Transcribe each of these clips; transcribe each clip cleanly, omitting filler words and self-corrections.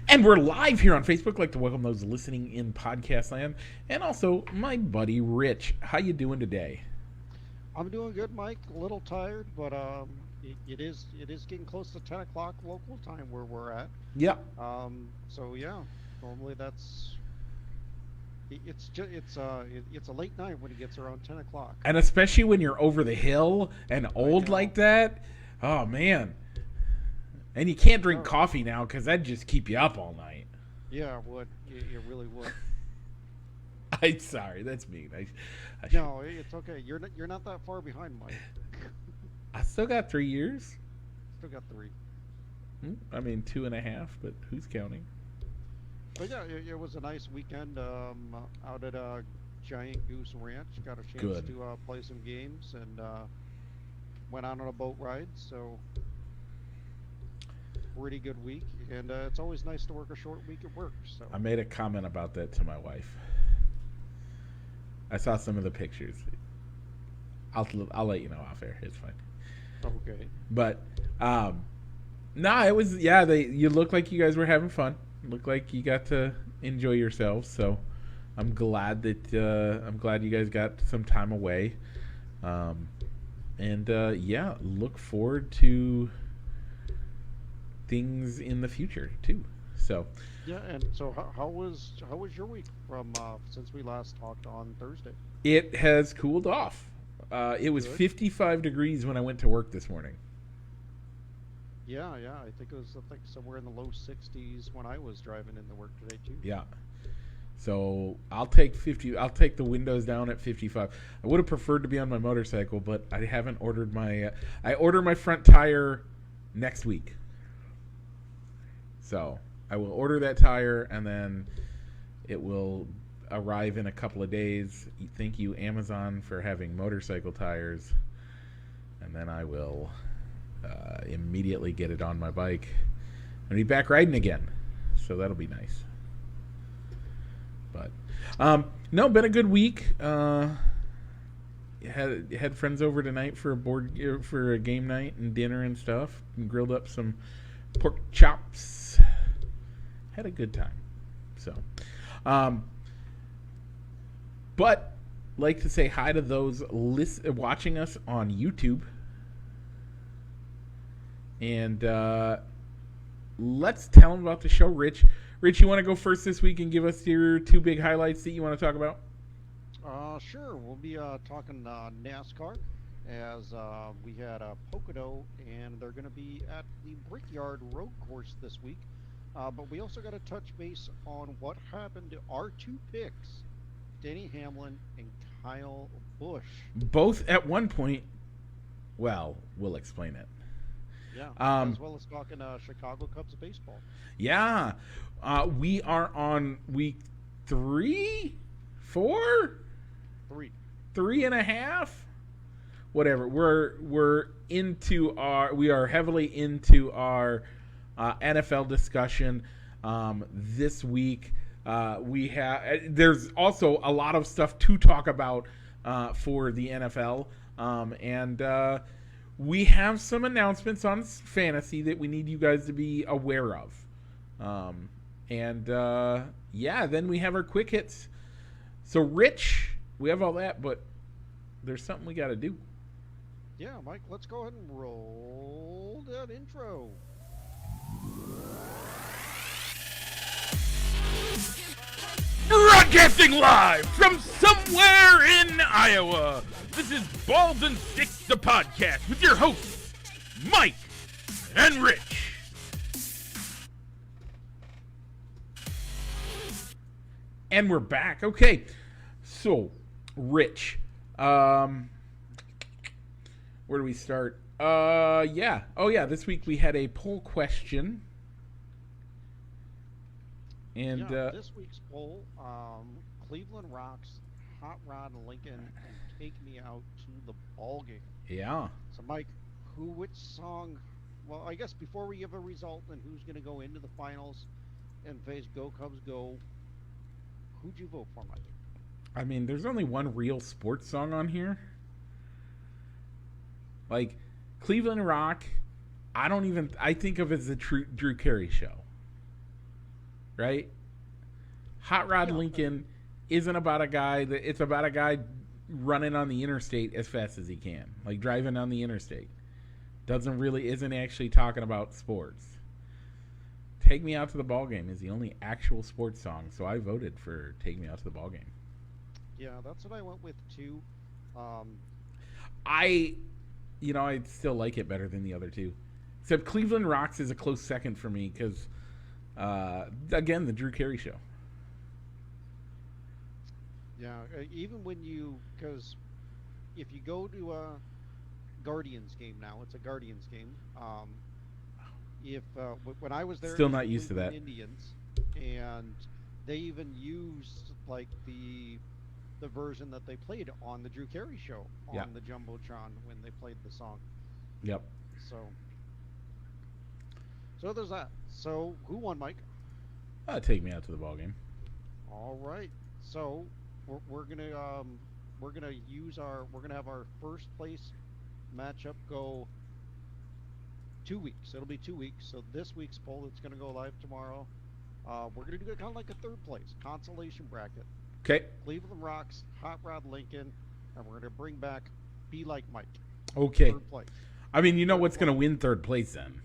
And we're live here on Facebook. I'd like to welcome those listening in podcast land, and also my buddy Rich. How you doing today? I'm doing good, Mike. A little tired, but it is getting close to 10 o'clock local time where we're at. Yeah, So yeah, normally it's a late night when it gets around 10 o'clock. and especially when you're over the hill and I old like know. that. Oh man, and you can't drink Oh, coffee now because that'd just keep you up all night. yeah, it would. It really would. I'm sorry, that's mean. I should. No, it's okay. You're not that far behind, Mike. I still got 3 years. Still got three. I mean 2.5, but who's counting? But yeah, it was a nice weekend out at Giant Goose Ranch. Got a chance Good. to play some games and went out on a boat ride. So pretty good week, and it's always nice to work a short week at work. So I made a comment about that to my wife. I saw some of the pictures. I'll let you know off air. It's fine. okay, But nah, it was yeah. You look like you guys were having fun. Looked like you got to enjoy yourselves. So I'm glad you guys got some time away. And yeah, look forward to things in the future too. So yeah. And so how was your week from since we last talked on Thursday? it has cooled off. It was Good. 55 degrees when I went to work this morning. Yeah, yeah. I think it was somewhere in the low 60s when I was driving into work today too. Yeah. So I'll take 50. I'll take the windows down at 55. I would have preferred to be on my motorcycle, but I haven't ordered my. I order my front tire next week. So I will order that tire, and then it will arrive in a couple of days. Thank you, Amazon, for having motorcycle tires, and then I will immediately get it on my bike and be back riding again. So that'll be nice. But no, been a good week. Had friends over tonight for a game night and dinner and stuff. And grilled up some pork chops. Had a good time. So, but like to say hi to those watching us on YouTube. And let's tell them about the show, Rich. Rich, you want to go first this week and give us your two big highlights that you want to talk about? Sure. We'll be talking NASCAR as we had Pocono, and they're going to be at the Brickyard Road Course this week. But we also got to touch base on what happened to our two picks, Denny Hamlin and Kyle Busch. Both at one point. Well, we'll explain it. Yeah, Um, as well as talking Chicago Cubs baseball. yeah, we are on week 3, 4, Three. 3.5, whatever. We are heavily into our NFL discussion this week. There's also a lot of stuff to talk about for the NFL, and we have some announcements on fantasy that we need you guys to be aware of. Yeah, then we have our quick hits. So, Rich, we have all that, but there's something we got to do. Yeah, Mike, let's go ahead and roll that intro. Broadcasting live from somewhere in Iowa. This is Balls and Sticks, the podcast, with your hosts, Mike and Rich. And we're back. Okay, so Rich, where do we start? Yeah. Oh yeah, this week we had a poll question, and Yeah, this week's poll, Cleveland Rocks, Hot Rod Lincoln, and Take Me Out to the Ball Game. yeah. So, Mike, which song? Well, I guess before we give a result and who's going to go into the finals and face Go Cubs Go, who'd you vote for, Mike? I mean, there's only one real sports song on here. Like, Cleveland Rock, I think of it as the Drew Carey show. right? Hot Rod Yeah, Lincoln isn't about a guy that it's about a guy running on the interstate as fast as he can, like driving on the interstate. Doesn't really isn't actually talking about sports. Take Me Out to the Ball Game is the only actual sports song, so I voted for Take Me Out to the Ball Game. yeah, that's what I went with too. Um, I I still like it better than the other two. Except Cleveland Rocks is a close second for me because, again, the Drew Carey Show. yeah, even when because if you go to a Guardians game now, it's a Guardians game. If when I was there, it Still was the not used to Cleveland that. Indians, and they even used like the version that they played on the Drew Carey show Yeah. on the jumbotron when they played the song. Yep. So there's that. So who won, Mike? Take Me Out to the Ball Game. All right. So we're gonna we're gonna have our first place matchup go 2 weeks. It'll be 2 weeks. So this week's poll, it's gonna go live tomorrow. We're gonna do it kind of like a third place consolation bracket. Okay. Cleveland Rocks, Hot Rod Lincoln, and we're gonna bring back Be Like Mike. Okay. Third place, I mean, you know what's going to win third place then?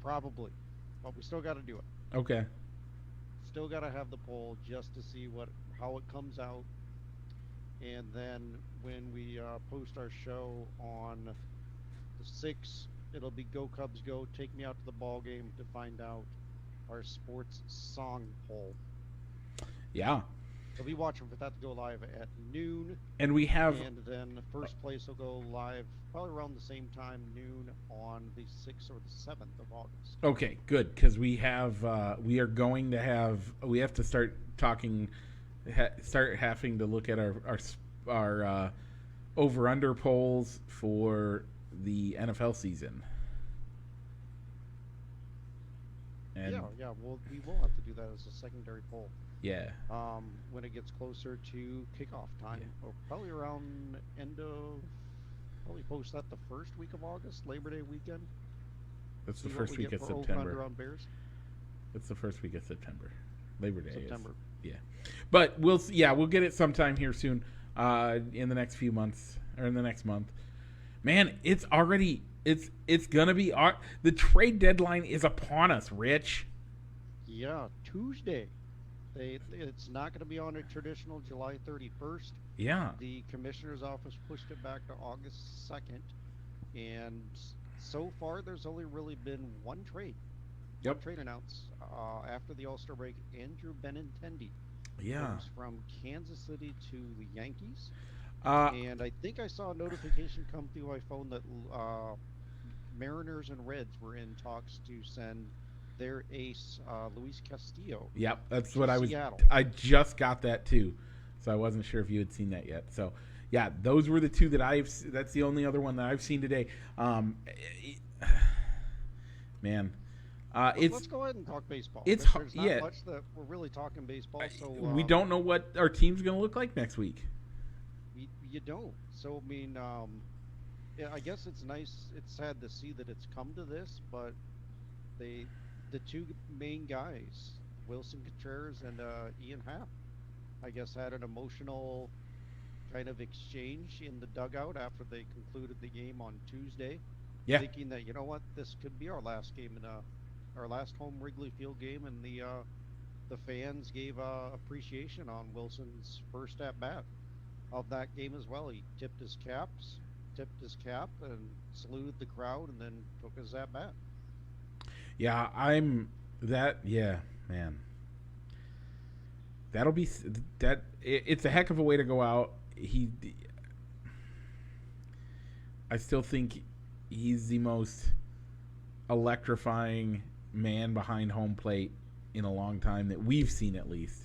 probably, but we still got to do it. Okay. Still got to have the poll just to see how it comes out, and then when we post our show on the 6th, it'll be Go Cubs Go. Take Me Out to the Ball Game to find out our sports song poll. Yeah. So be watching for that to go live at noon, And we have and then the first place will go live probably around the same time, noon, on the 6th or the 7th of August. okay, good because we are going to have we have to start talking start having to look at our over under polls for the NFL season. And Yeah, we will have to do that as a secondary poll. yeah. When it gets closer to kickoff time, or probably around probably post that the first week of August, Labor Day weekend. That's the See what first we week get of for over-under September. on Bears. It's the first week of September. Labor Day September. is. Yeah. But we'll get it sometime here soon in the next few months or in the next month. Man, it's already it's going to be the trade deadline is upon us, Rich. Yeah, Tuesday. It's not going to be on a traditional July 31st. Yeah. The commissioner's office pushed it back to August 2nd, and so far there's only really been one trade. Yep. One trade announced after the All-Star break. Andrew Benintendi Yeah. goes from Kansas City to the Yankees, Uh and I think I saw a notification come through my phone that Mariners and Reds were in talks to send their ace Luis Castillo. Yep, that's to what I was. Seattle. I just got that too, so I wasn't sure if you had seen that yet. So, yeah, those were the two that That's the only other one that I've seen today. Man, Let's go ahead and talk baseball. it's There's not yeah. much that we're really talking baseball, so We don't know what our team's going to look like next week. You don't. So I mean, yeah, I guess it's nice. It's sad to see that it's come to this, but the two main guys, Wilson Contreras and Ian Happ, I guess had an emotional kind of exchange in the dugout after they concluded the game on Tuesday, Yeah. thinking that, you know what, this could be our last game in our last home Wrigley Field game, and the fans gave appreciation on Wilson's first at bat of that game as well. He tipped his cap and saluted the crowd, and then took his at bat. Yeah, yeah, man. That'll be that. It's a heck of a way to go out. I still think he's the most electrifying man behind home plate in a long time that we've seen, at least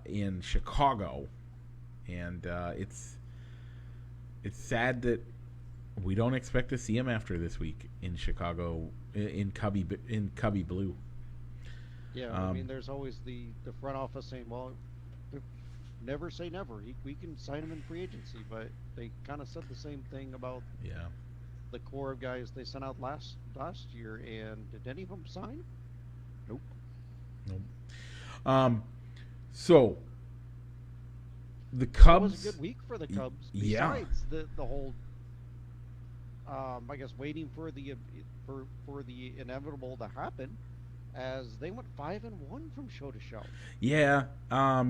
in Chicago. And it's sad that we don't expect to see him after this week in Chicago in Cubby Blue. Yeah, I mean, there's always the front office saying, well, never say never. We can sign him in free agency, but they kind of said the same thing about the core of guys they sent out last year, and did any of them sign? Nope. Nope. So the That Cubs. was a good week for the Cubs. Yeah. Besides the whole, I guess, waiting for the inevitable to happen, as they went 5-1 from show to show. Yeah. I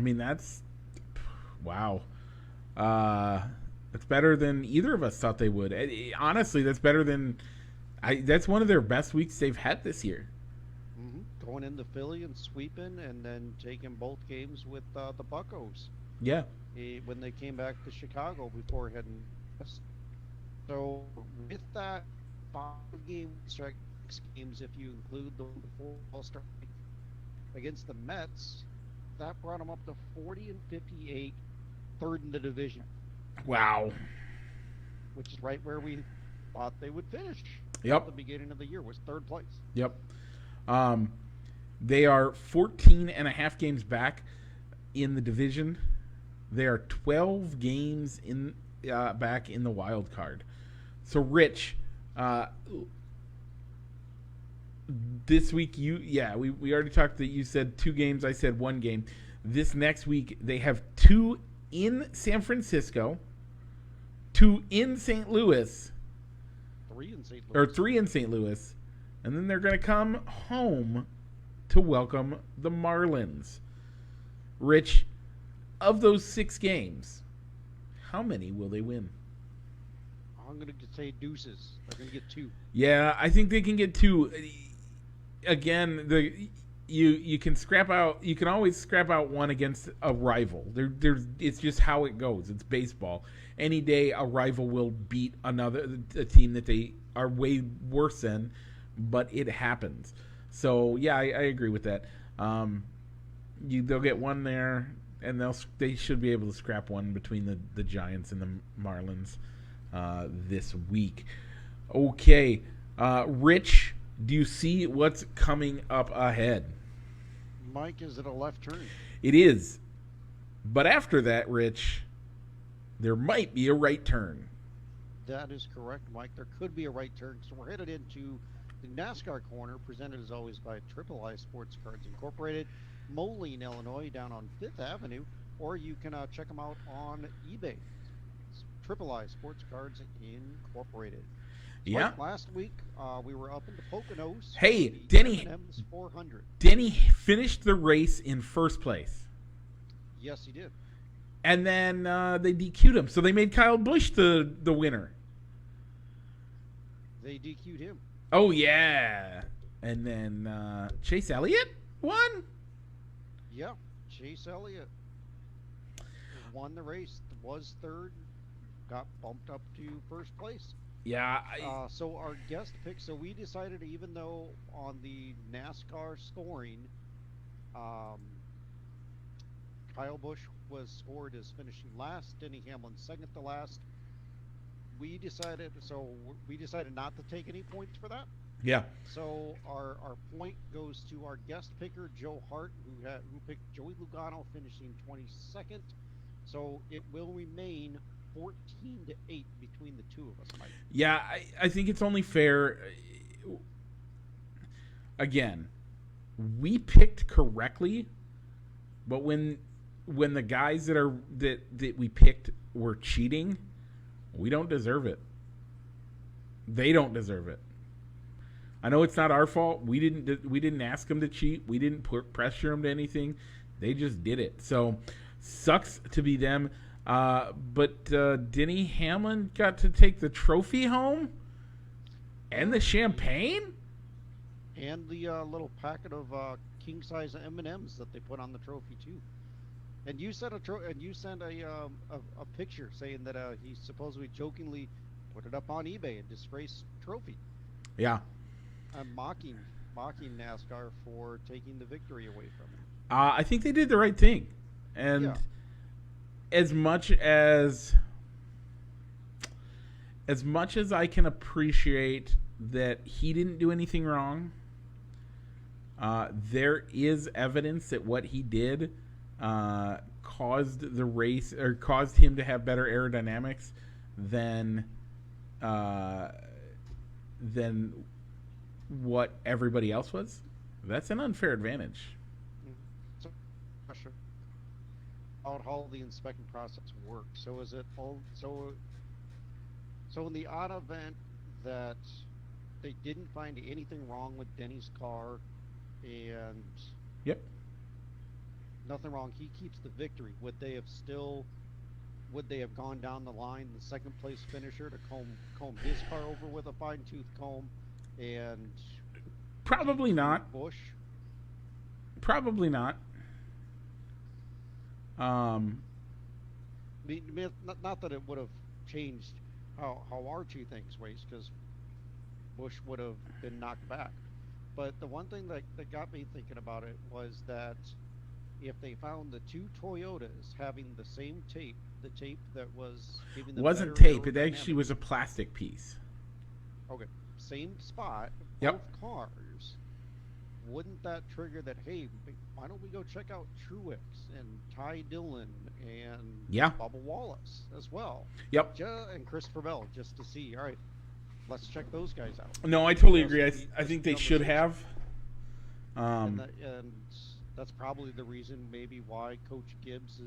mean, that's wow. That's better than either of us thought they would. Honestly, that's better than. That's one of their best weeks they've had this year. Going into Philly and sweeping, and then taking both games with the Buccos. Yeah. When they came back to Chicago before heading west. So with that 5-game stretch, 6 games if you include the 4 All-Star against the Mets, that brought them up to 40-58, third in the division. Wow. Which is right where we thought they would finish. Yep. At the beginning of the year was third place. Yep. They are 14 and a half games back in the division. They are 12 games back in the wild card. So, Rich, this week we already talked that you said 2 games. I said 1 game. This next week they have 2 in San Francisco, 2 in St. Louis, 3 in St. Louis, or 3 in St. Louis, and then they're going to come home to welcome the Marlins. Rich, of those 6 games, how many will they win? I'm going to say deuces. They're going to get 2. Yeah, I think they can get 2. Again, you can scrap out. You can always scrap out 1 against a rival. It's just how it goes. It's baseball. Any day, a rival will beat a team that they are way worse than, but it happens. So yeah, I agree with that. They'll get 1 there, and they should be able to scrap 1 between the Giants and the Marlins this week. Okay, Rich, do you see what's coming up ahead? Mike, is it a left turn? It is, but after that, Rich, there might be a right turn. That is correct, Mike. There could be a right turn. So we're headed into the NASCAR corner, presented as always by Triple I Sports Cards Incorporated, Moline, Illinois, down on 5th Avenue, or you can check them out on eBay. It's Triple I Sports Cards Incorporated. Yeah. Like last week, we were up into Poconos. Hey, the Denny. M&M's 400. Denny finished the race in first place. Yes, he did. And then they DQ'd him, so they made Kyle Busch the winner. They DQ'd him. Oh yeah, and then Chase Elliott won. Yeah, Chase Elliott won the race. Was third, got bumped up to first place. Yeah. So our guest pick. So we decided, even though on the NASCAR scoring, Kyle Busch was scored as finishing last, Denny Hamlin second to last. We decided not to take any points for that. Yeah. So our point goes to our guest picker, Joe Hart, who picked Joey Logano, finishing 22nd. So it will remain 14-8 between the two of us, Mike. Yeah, I think it's only fair. Again, we picked correctly, but when the guys that we picked were cheating, we don't deserve it. They don't deserve it. I know it's not our fault. We didn't ask them to cheat. We didn't put pressure them to anything. They just did it. So sucks to be them. But Denny Hamlin got to take the trophy home and the champagne and the little packet of king size M&Ms that they put on the trophy too. And you sent a picture saying that he supposedly jokingly put it up on eBay, a disgraced trophy. Yeah. I'm mocking NASCAR for taking the victory away from him. I think they did the right thing, and yeah. as much as I can appreciate that he didn't do anything wrong, there is evidence that what he did caused the race, or caused him to have better aerodynamics than what everybody else was. That's an unfair advantage. So, question about how the inspection process works. So is it all so in the odd event that they didn't find anything wrong with Denny's car and Yep. nothing wrong, he keeps the victory. Would they have gone down the line, the second place finisher, to comb his car over with a fine tooth comb and Probably not. Bush? Probably not. Not that it would have changed how our two things race, because Bush would have been knocked back. But the one thing that got me thinking about it was that if they found the two Toyotas having the same tape, the tape that was giving them Wasn't better tape. It actually aerodynamic- was a plastic piece. okay, same spot, Yep. both cars. Wouldn't that trigger that? Hey, why don't we go check out Truex and Ty Dillon and Yeah. Bubba Wallace as well? Yep. And Christopher Bell, just to see. All right, let's check those guys out. No, I totally Just agree. to be- I think just they to be should on the have. and that's probably the reason, maybe, why Coach Gibbs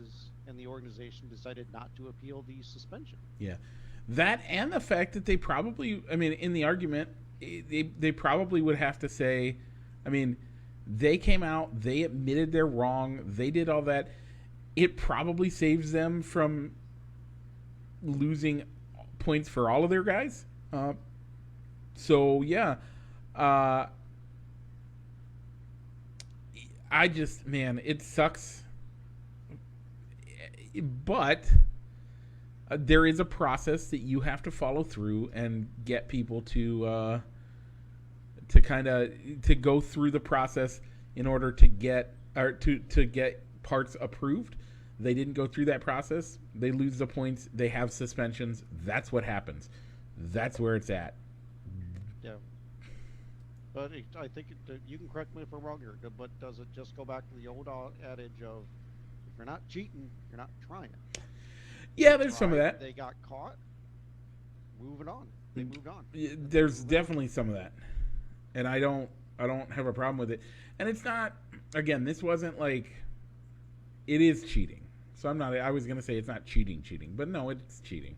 and the organization decided not to appeal the suspension. Yeah. That and the fact that they probably, I mean, in the argument, they probably would have to say, I mean, they came out, they admitted they're wrong, they did all that. It probably saves them from losing points for all of their guys. So, yeah. I just, man, it sucks. But there is a process that you have to follow through and get people to kind of to go through the process in order to get or to get parts approved. They didn't go through that process. They lose the points. They have suspensions. That's what happens. That's where it's at. Yeah. But I think you can correct me if I'm wrong here, but does it just go back to the old adage of, if you're not cheating, you're not trying? Yeah, there's some of that. They got caught. Moving on. They moved on. There's definitely some of that, and I don't have a problem with it. And it's not. Again, this wasn't like. It is cheating. So I'm not. I was gonna say it's not cheating, but no, it's cheating.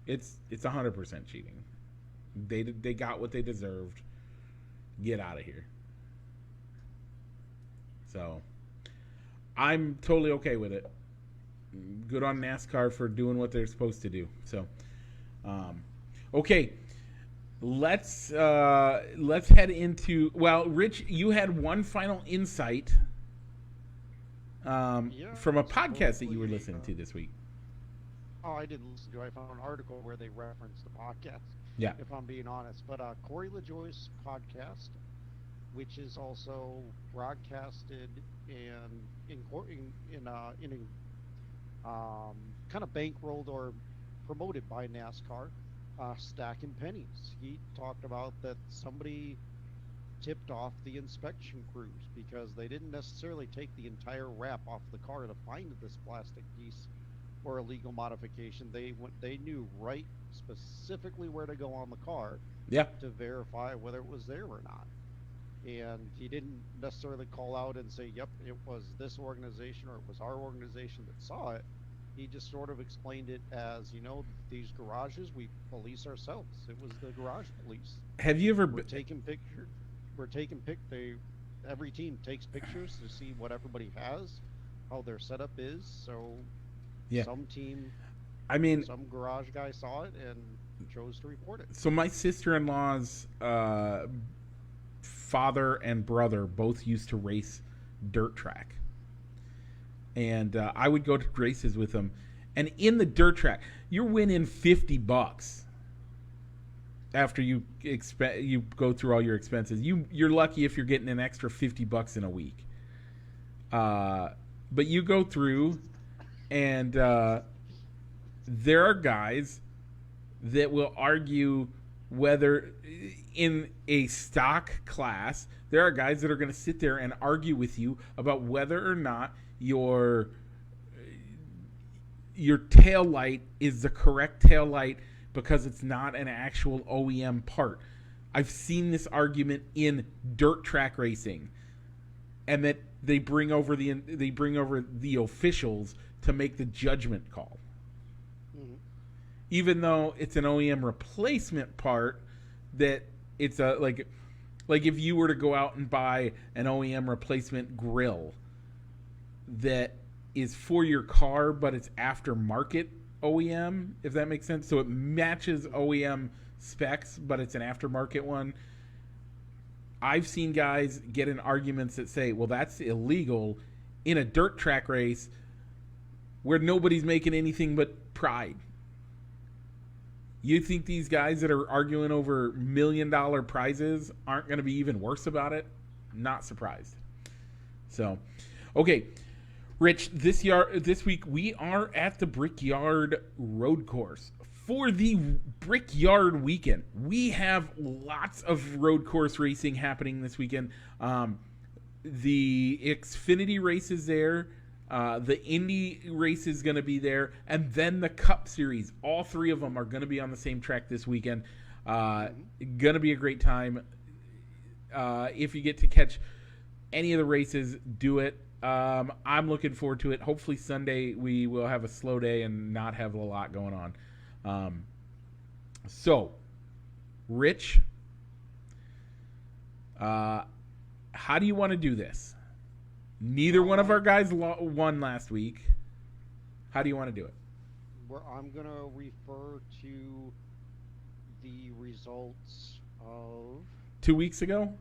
It's 100% cheating. They got what they deserved. Get out of here. So I'm totally okay with it. Good on NASCAR for doing what they're supposed to do. So, okay, let's head into. Well, Rich, you had one final insight from a podcast that you were listening to this week. Oh, I didn't listen to it. I found an article where they referenced the podcast. Yeah. If I'm being honest, but Corey LaJoy's podcast, which is also broadcasted and in kind of bankrolled or promoted by NASCAR, Stacking Pennies. He talked about that somebody tipped off the inspection crews because they didn't necessarily take the entire wrap off the car to find this plastic piece or illegal modification. They knew right specifically where to go on the car, Yeah. to verify whether it was there or not. And he didn't necessarily call out and say, yep, it was this organization or it was our organization that saw it. He just sort of explained it as, these garages, we police ourselves. It was the garage police. Have you ever? We're taking pictures. Every team takes pictures to see what everybody has, how their setup is. So Yeah. some team, some garage guy saw it and chose to report it. So my sister-in-law's father and brother both used to race dirt track. And I would go to races with them. And in the dirt track, you're winning $50 after you go through all your expenses. You're lucky if you're getting an extra $50 in a week. But you go through, and there are guys that will argue whether in a stock class, there are guys that are going to sit there and argue with you about whether or not your tail light is the correct tail light because it's not an actual OEM part. I've seen this argument in dirt track racing, and that they bring over the officials to make the judgment call. Mm-hmm. Even though it's an OEM replacement part, that it's a like if you were to go out and buy an OEM replacement grill that is for your car, but it's aftermarket OEM, if that makes sense. So it matches OEM specs, but it's an aftermarket one. I've seen guys get in arguments that say, well, that's illegal in a dirt track race where nobody's making anything but pride. You think these guys that are arguing over $1 million prizes aren't going to be even worse about it? Not surprised. So, okay, Rich, this week we are at the Brickyard Road Course. For the Brickyard weekend, we have lots of road course racing happening this weekend. The Xfinity race is there. The Indy race is going to be there. And then the Cup Series. All three of them are going to be on the same track this weekend. Going to be a great time. If you get to catch any of the races, do it. I'm looking forward to it. Hopefully Sunday we will have a slow day and not have a lot going on. So, Rich, how do you want to do this? Neither one of our guys won last week. How do you want to do it? I'm going to refer to the results of 2 weeks ago?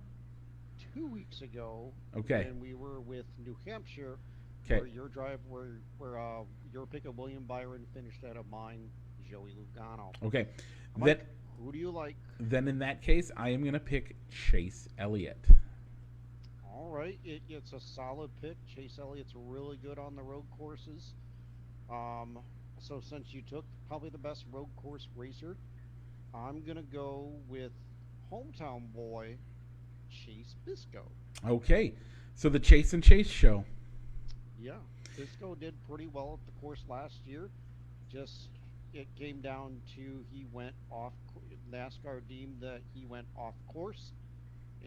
2 weeks ago. Okay. And we were with New Hampshire. Okay. Where your pick of William Byron finished out of mine, Joey Lugano. Okay. Mike, who do you like? Then in that case, I am going to pick Chase Elliott. All right. It's a solid pick. Chase Elliott's really good on the road courses. So since you took probably the best road course racer, I'm going to go with hometown boy, Chase Bisco. Okay. So the Chase and Chase show. Yeah. Bisco did pretty well at the course last year. Just it came down to he went off. NASCAR deemed that he went off course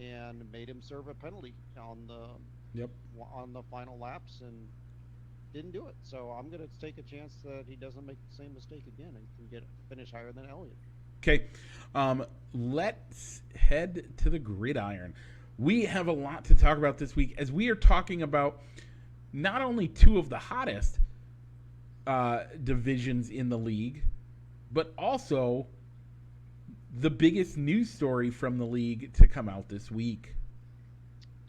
and made him serve a penalty on the final laps and didn't do it. So I'm going to take a chance that he doesn't make the same mistake again and can finish higher than Elliott. Okay. Let's head to the gridiron. We have a lot to talk about this week as we are talking about not only two of the hottest divisions in the league, but also the biggest news story from the league to come out this week.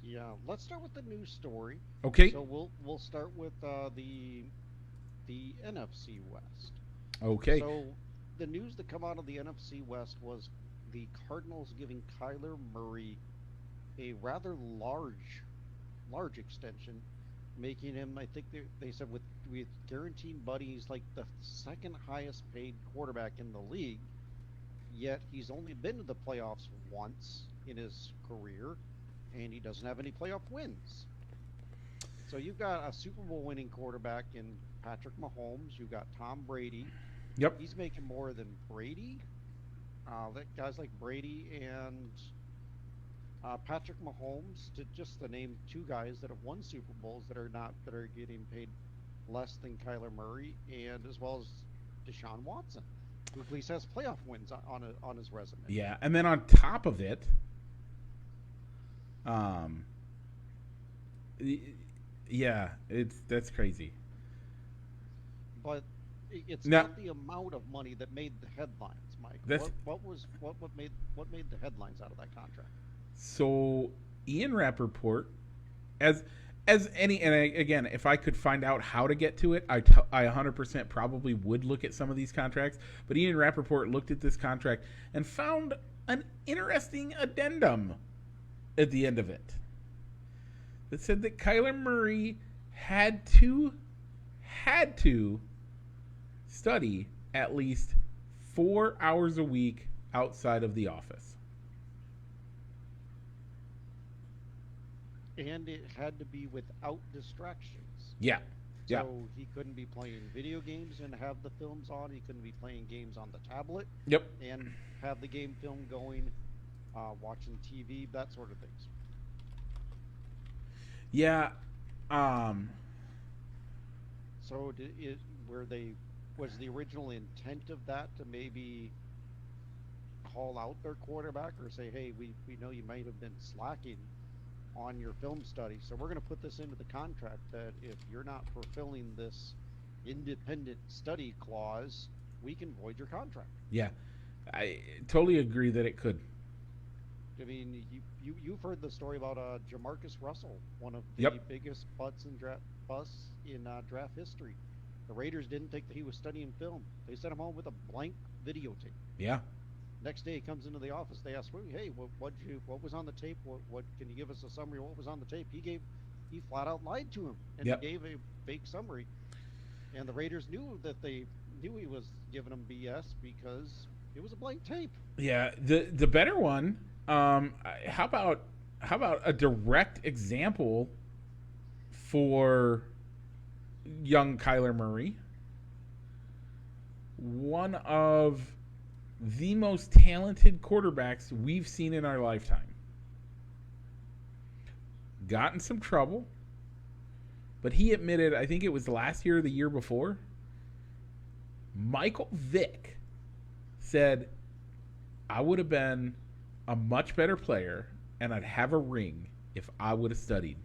Yeah, let's start with the news story. Okay. So we'll start with the NFC West. Okay. So the news that come out of the NFC West was the Cardinals giving Kyler Murray a rather large extension, making him, I think they said with guaranteed buddies, like the second highest paid quarterback in the league. Yet he's only been to the playoffs once in his career, and he doesn't have any playoff wins. So you've got a Super Bowl winning quarterback in Patrick Mahomes. You've got Tom Brady. Yep. He's making more than Brady. Guys like Brady and Patrick Mahomes, to name two guys that have won Super Bowls that are getting paid less than Kyler Murray, and as well as Deshaun Watson, who at least has playoff wins on his resume. Yeah, and then on top of it, that's crazy. But it's not the amount of money that made the headlines, Mike. What made the headlines out of that contract? So Ian Rappaport, again, if I could find out how to get to it, I 100% probably would look at some of these contracts. But Ian Rappaport looked at this contract and found an interesting addendum at the end of it that said that Kyler Murray had to study at least 4 hours a week outside of the office. And it had to be without distractions. Yeah. Yeah. So he couldn't be playing video games and have the films on. He couldn't be playing games on the tablet. Yep. And have the game film going watching TV, that sort of things. Yeah. Um, So did it where they was the original intent of that to maybe call out their quarterback or say, hey, we know you might have been slacking on your film study, so we're going to put this into the contract that if you're not fulfilling this independent study clause, we can void your contract. yeah. I totally agree that it could. I mean, you've heard the story about Jamarcus Russell, one of the Yep. biggest busts in draft history. The Raiders didn't think that he was studying film. They sent him home with a blank videotape. Yeah. Next day, he comes into the office. They ask, "Hey, what was on the tape? What can you give us a summary? What was on the tape?" He flat out lied to him and Yep. gave a fake summary. And the Raiders knew he was giving them BS because it was a blank tape. Yeah. The better one. How about a direct example for young Kyler Murray? One of the most talented quarterbacks we've seen in our lifetime. Got in some trouble, but he admitted, I think it was last year or the year before, Michael Vick said, I would have been a much better player and I'd have a ring if I would have studied.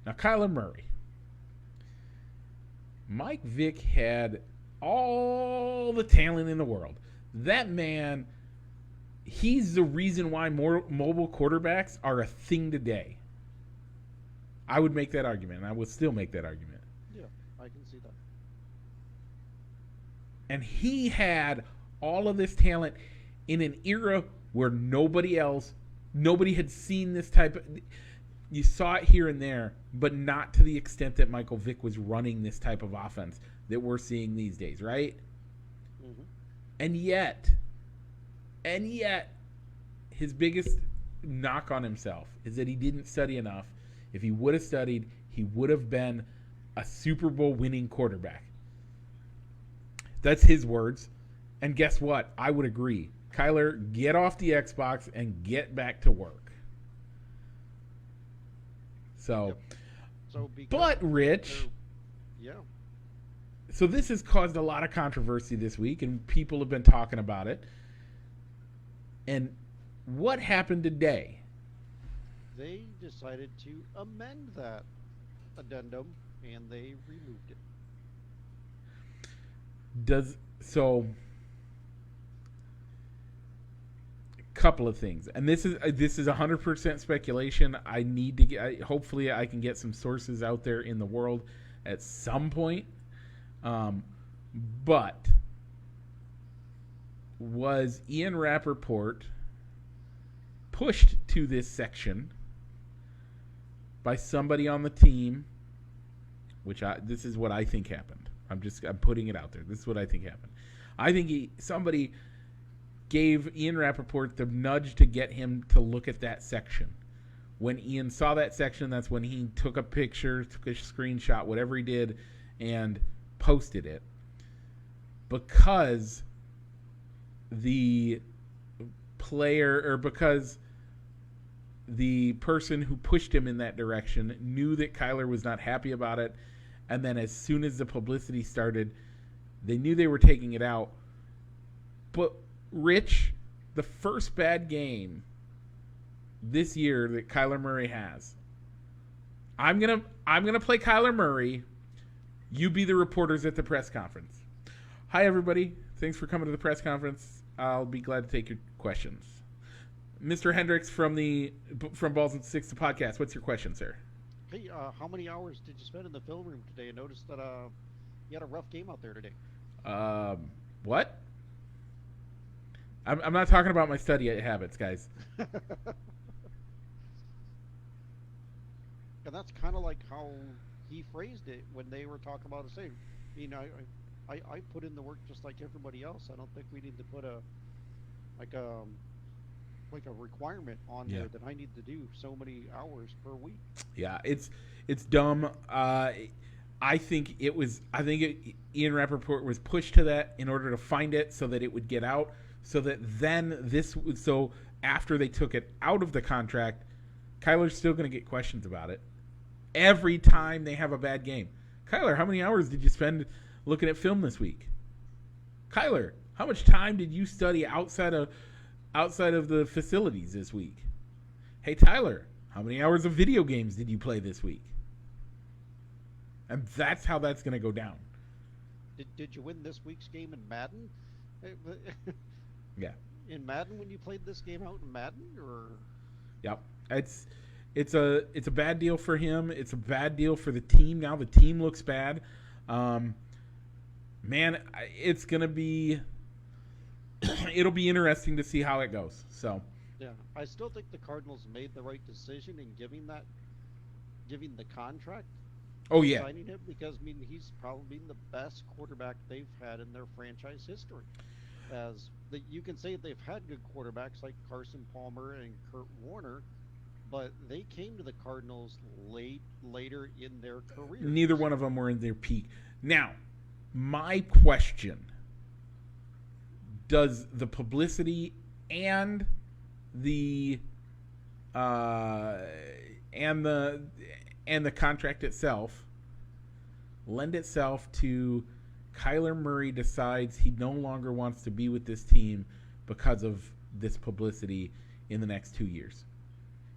Now, Kyler Murray. Mike Vick had all the talent in the world. That man, he's the reason why more mobile quarterbacks are a thing today. I would make that argument, and I would still make that argument. Yeah, I can see that. And he had all of this talent in an era where nobody had seen this type of. You saw it here and there, but not to the extent that Michael Vick was running this type of offense that we're seeing these days, right? Mm-hmm. And yet, his biggest knock on himself is that he didn't study enough. If he would have studied, he would have been a Super Bowl winning quarterback. That's his words. And guess what? I would agree. Kyler, get off the Xbox and get back to work. So, Yep. So but Rich, yeah, so this has caused a lot of controversy this week, and people have been talking about it. And what happened today? they decided to amend that addendum and they removed it. Couple of things, and this is 100% speculation. I need to get. Hopefully, I can get some sources out there in the world at some point. But was Ian Rappaport pushed to this section by somebody on the team? This is what I think happened. I'm putting it out there. This is what I think happened. I think somebody gave Ian Rappaport the nudge to get him to look at that section. When Ian saw that section, that's when he took a picture, took a screenshot, whatever he did, and posted it. Because the because the person who pushed him in that direction knew that Kyler was not happy about it, and then as soon as the publicity started, they knew they were taking it out. But Rich, the first bad game this year that Kyler Murray has. I'm gonna play Kyler Murray. You be the reporters at the press conference. Hi everybody. Thanks for coming to the press conference. I'll be glad to take your questions. Mr. Hendricks from Balls and Sticks, the podcast. What's your question, sir? Hey, how many hours did you spend in the film room today? I noticed that you had a rough game out there today. What? I'm not talking about my study habits, guys. And that's kind of like how he phrased it when they were talking about it. Saying, I put in the work just like everybody else. I don't think we need to put a requirement on there that I need to do so many hours per week. Yeah, it's dumb. Ian Rappaport was pushed to that in order to find it so that it would get out, so that then so after they took it out of the contract, Kyler's still going to get questions about it every time they have a bad game. Kyler, how many hours did you spend looking at film this week? Kyler, how much time did you study outside of the facilities this week? Hey, Tyler, how many hours of video games did you play this week? And that's how that's going to go down. Did you win this week's game in Madden? Yeah. In Madden, when you played this game out in Madden, or? Yep. It's a bad deal for him. It's a bad deal for the team. Now the team looks bad. Man, it's gonna be. It'll be interesting to see how it goes. So. Yeah, I still think the Cardinals made the right decision in giving the contract. Oh yeah. Signing him, because I mean he's probably the best quarterback they've had in their franchise history. You can say they've had good quarterbacks like Carson Palmer and Kurt Warner, but they came to the Cardinals later in their career. Neither one of them were in their peak. Now, my question: does the publicity and the contract itself lend itself to Kyler Murray decides he no longer wants to be with this team because of this publicity in the next 2 years?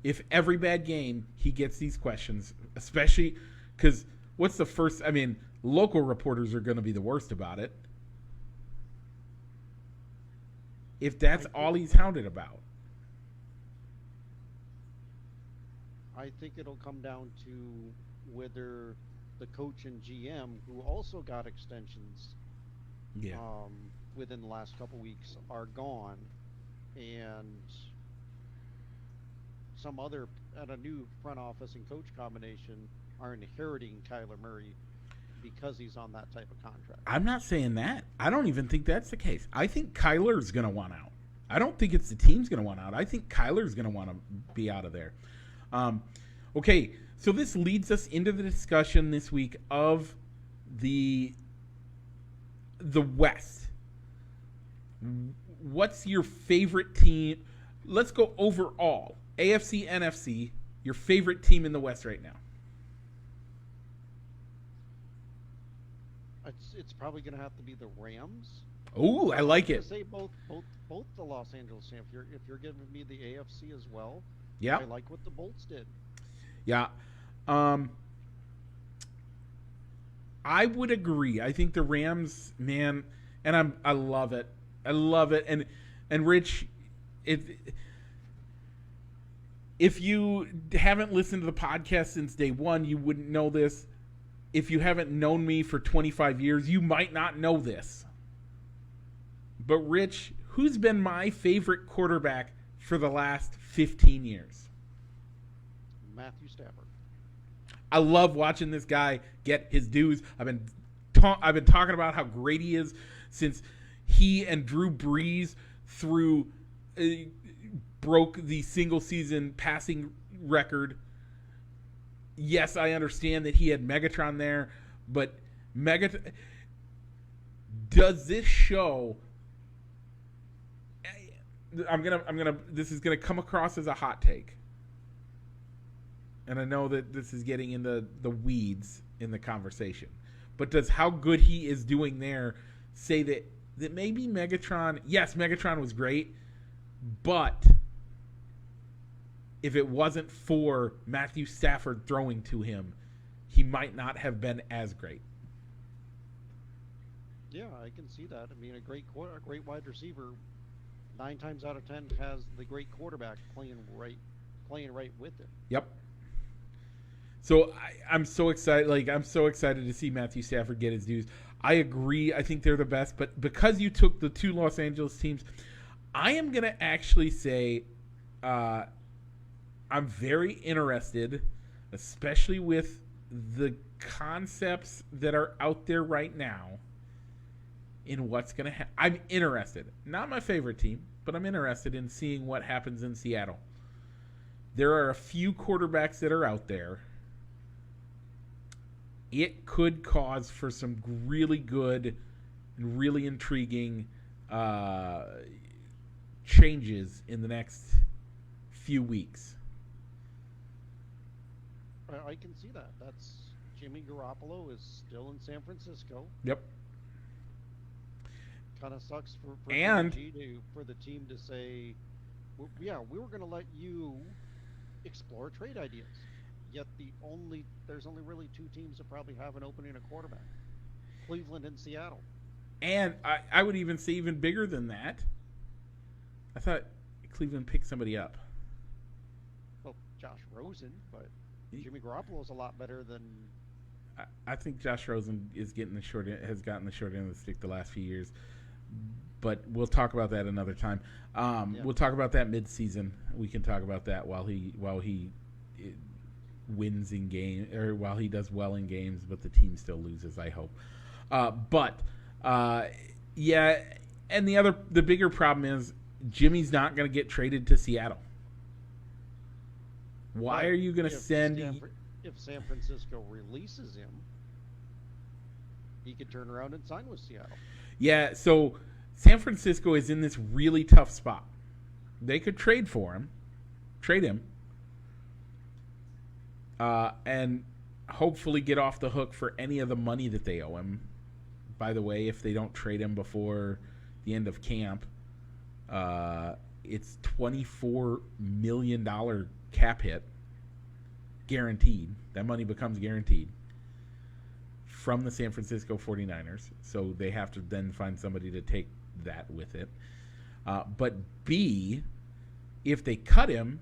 If every bad game he gets these questions, especially because what's the first? I mean, local reporters are going to be the worst about it. If that's all he's hounded about. I think it'll come down to whether the coach and GM, who also got extensions within the last couple weeks, are gone, and a new front office and coach combination are inheriting Kyler Murray because he's on that type of contract. I'm not saying that. I don't even think that's the case. I think Kyler's going to want out. I don't think it's the team's going to want out. I think Kyler's going to want to be out of there. Okay, so this leads us into the discussion this week of the West. What's your favorite team? Let's go overall. AFC, NFC, your favorite team in the West right now. It's probably going to have to be the Rams. Oh, I like it. Say both the Los Angeles Rams. If you're giving me the AFC as well, yeah, I like what the Bolts did. Yeah, I would agree. I think the Rams, man, and I love it. I love it. And Rich, if you haven't listened to the podcast since day one, you wouldn't know this. If you haven't known me for 25 years, you might not know this. But Rich, who's been my favorite quarterback for the last 15 years? Matthew Stafford. I love watching this guy get his dues. I've been talking about how great he is since he and Drew Brees broke the single season passing record. Yes, I understand that he had Megatron there, but does this show? This is gonna come across as a hot take, and I know that this is getting into the weeds in the conversation, but does how good he is doing there say that maybe Megatron? Yes, Megatron was great, but if it wasn't for Matthew Stafford throwing to him, he might not have been as great. Yeah, I can see that. I mean, a great wide receiver, 9 times out of 10 has the great quarterback playing right with him. Yep. So I'm so excited. I'm so excited to see Matthew Stafford get his dues. I agree. I think they're the best. But because you took the 2 Los Angeles teams, I am going to actually say I'm very interested, especially with the concepts that are out there right now, in what's going to happen. I'm interested. Not my favorite team, but I'm interested in seeing what happens in Seattle. There are a few quarterbacks that are out there. it could cause for some really good and really intriguing changes in the next few weeks. I can see that. That's Jimmy Garoppolo is still in San Francisco. Yep. Kind of sucks for And for the team to say, yeah, we were going to let you explore trade ideas. Yet there's only really two teams that probably have an opening at quarterback: Cleveland and Seattle. And I would even say even bigger than that. I thought Cleveland picked somebody up. Well, Josh Rosen, but Jimmy Garoppolo is a lot better than. I think Josh Rosen has gotten the short end of the stick the last few years. But we'll talk about that another time. We'll talk about that mid-season. We can talk about that while he wins in game, or while he does well in games, but the team still loses, I hope. Yeah, and the bigger problem is Jimmy's not going to get traded to Seattle. Why are you going to send? If San Francisco releases him, he could turn around and sign with Seattle. Yeah, so San Francisco is in this really tough spot. They could trade him, and hopefully get off the hook for any of the money that they owe him. By the way, if they don't trade him before the end of camp, it's $24 million cap hit, guaranteed. That money becomes guaranteed from the San Francisco 49ers. So they have to then find somebody to take that with it. But B, if they cut him,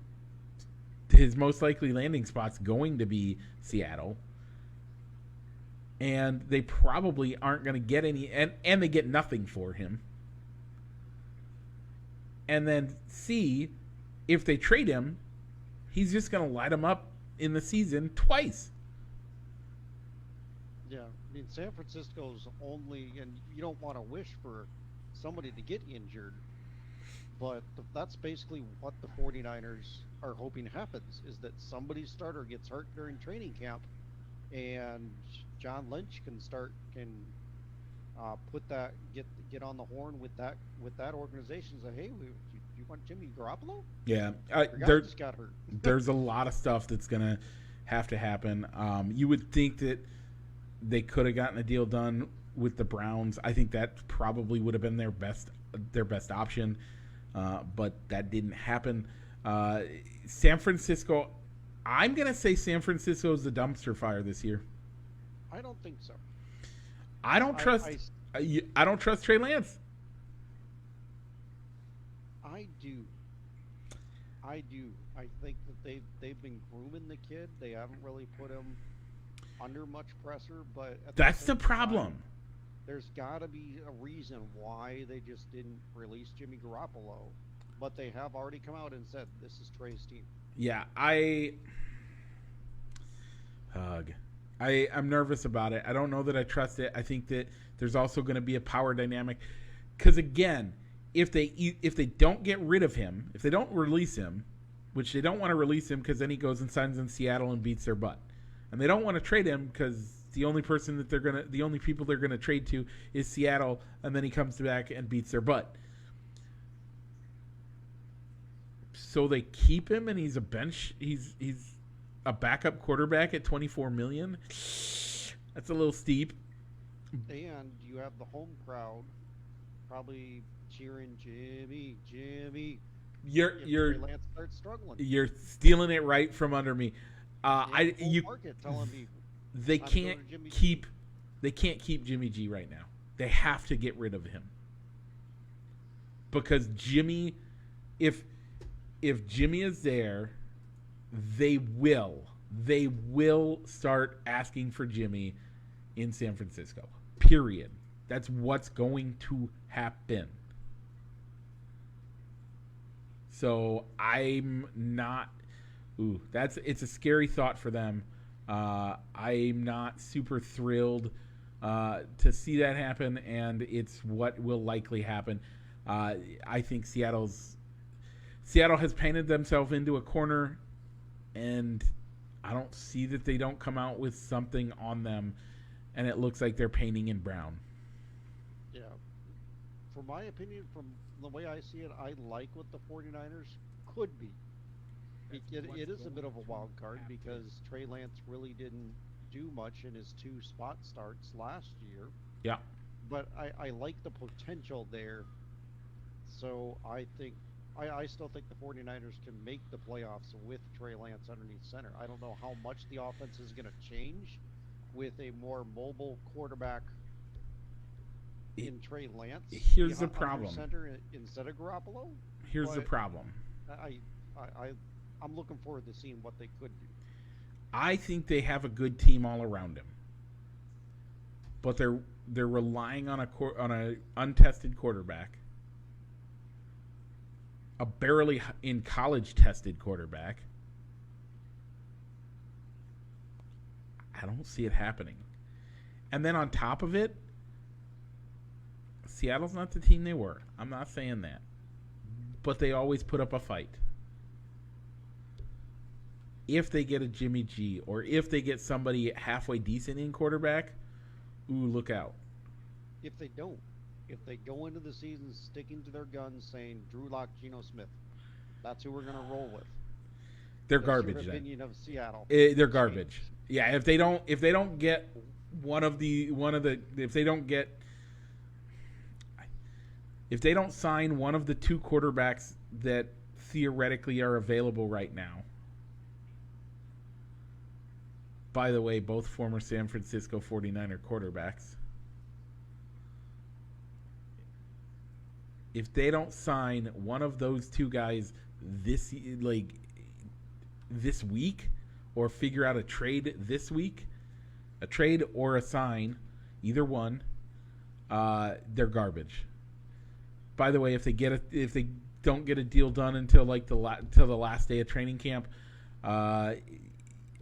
his most likely landing spot's going to be Seattle. And they probably aren't going to get any, and they get nothing for him. And then C, if they trade him, he's just going to light him up in the season twice. Yeah, I mean, San Francisco's only, and you don't want to wish for somebody to get injured, but that's basically what the 49ers are hoping happens, is that somebody's starter gets hurt during training camp, and John Lynch can get on the horn with that organization and say, hey, you want Jimmy Garoppolo? Yeah, just got hurt. There's a lot of stuff that's gonna have to happen. You would think that they could have gotten a deal done with the Browns. I think that probably would have been their best option, but that didn't happen. San Francisco, I'm gonna say San Francisco is the dumpster fire this year. I don't think so. I don't trust Trey Lance. I do. I think that they've been grooming the kid. They haven't really put him under much pressure, but that's the problem. There's got to be a reason why they just didn't release Jimmy Garoppolo, but they have already come out and said this is Trey's team. Yeah, I'm nervous about it. I don't know that I trust it. I think that there's also going to be a power dynamic, because again, if they don't get rid of him, if they don't release him, which they don't want to release him because then he goes and signs in Seattle and beats their butt, and they don't want to trade him because the only people they're gonna trade to is Seattle, and then he comes back and beats their butt. So they keep him, and he's a bench. He's a backup quarterback at $24 million. That's a little steep. And you have the home crowd probably cheering Jimmy. You're Lance starts struggling. You're stealing it right from under me. Market telling me they can't keep Jimmy G right now. They have to get rid of him, because Jimmy, if Jimmy is there, they will start asking for Jimmy in San Francisco. Period. That's what's going to happen. So I'm not. It's a scary thought for them. I'm not super thrilled to see that happen, and it's what will likely happen. I think Seattle has painted themselves into a corner, and I don't see that they don't come out with something on them, and it looks like they're painting in brown. Yeah. For my opinion, from the way I see it, I like what the 49ers could be. It is a bit of a wild card because Trey Lance really didn't do much in his 2 spot starts last year. Yeah. But I like the potential there. So I still think the 49ers can make the playoffs with Trey Lance underneath center. I don't know how much the offense is going to change with a more mobile quarterback in Trey Lance. Here's the problem. Center instead of Garoppolo. Here's the problem. I'm looking forward to seeing what they could do. I think they have a good team all around him, but they're relying on a untested quarterback, a barely in college tested quarterback. I don't see it happening. And then on top of it, Seattle's not the team they were. I'm not saying that, but they always put up a fight. If they get a Jimmy G or if they get somebody halfway decent in quarterback, ooh, look out. If they go into the season sticking to their guns saying Drew Lock, Geno Smith, that's who we're going to roll with. They're garbage. Your opinion of Seattle. They're garbage. Yeah, if they don't get if they don't sign one of the 2 quarterbacks that theoretically are available right now. By the way, both former San Francisco 49er quarterbacks. If they don't sign one of those 2 guys this week, or figure out a trade this week, a trade or a sign, either one, they're garbage. By the way, if they don't get a deal done until the last day of training camp,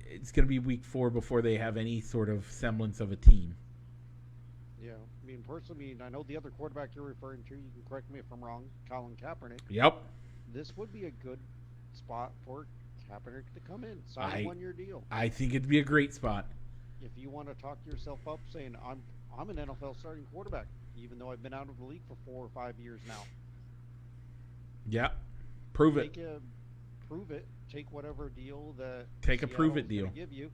it's going to be week 4 before they have any sort of semblance of a team. Yeah, I mean, personally, I know the other quarterback you're referring to, you can correct me if I'm wrong, Colin Kaepernick. Yep. This would be a good spot for Kaepernick to come in, sign a 1-year deal. I think it'd be a great spot. If you want to talk yourself up saying, I'm an NFL starting quarterback, even though I've been out of the league for 4 or 5 years now. Yeah, prove it. Prove it. Take whatever deal that take a prove it deal. Give you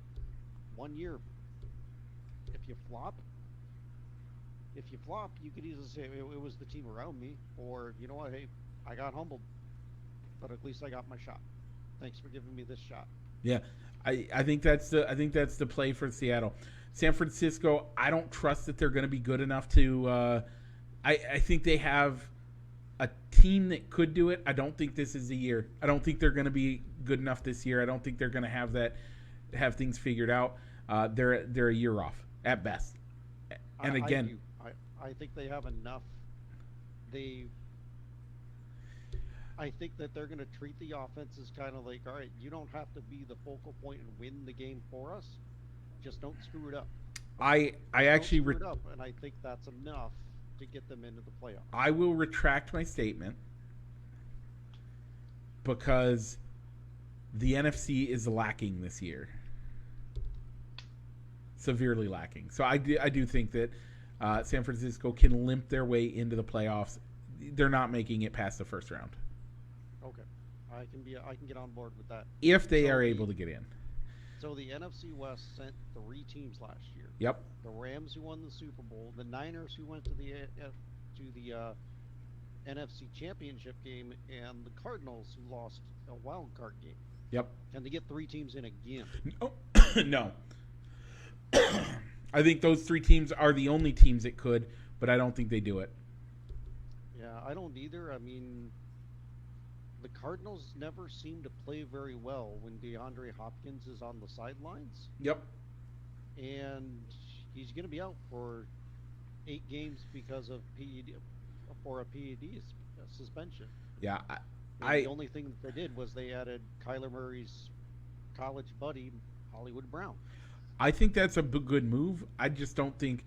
1 year. If you flop, you could easily say it was the team around me, or you know what? Hey, I got humbled, but at least I got my shot. Thanks for giving me this shot. Yeah, I think that's the play for Seattle. San Francisco, I don't trust that they're going to be good enough to. I think they have a team that could do it. I don't think this is the year. I don't think they're going to be good enough this year. I don't think they're going to have things figured out. They're a year off at best. And again, I think they have enough. I think that they're going to treat the offense as kind of like, all right, you don't have to be the focal point and win the game for us. Just don't screw it up. I actually screw it up, and I think that's enough to get them into the playoffs. I will retract my statement because the NFC is lacking this year, severely lacking. So I do think that San Francisco can limp their way into the playoffs. They're not making it past the first round. Okay, I can get on board with that if they are able to get in. So the NFC West sent 3 teams last year. Yep. The Rams, who won the Super Bowl, the Niners, who went to the NFC Championship game, and the Cardinals, who lost a wild card game. Yep. Can they get 3 teams in again? No. I think those 3 teams are the only teams that could, but I don't think they do it. Yeah, I don't either. I mean, the Cardinals never seem to play very well when DeAndre Hopkins is on the sidelines. Yep. And he's going to be out for 8 games because of a PED suspension. Yeah. The only thing that they did was they added Kyler Murray's college buddy, Hollywood Brown. I think that's a good move. I don't think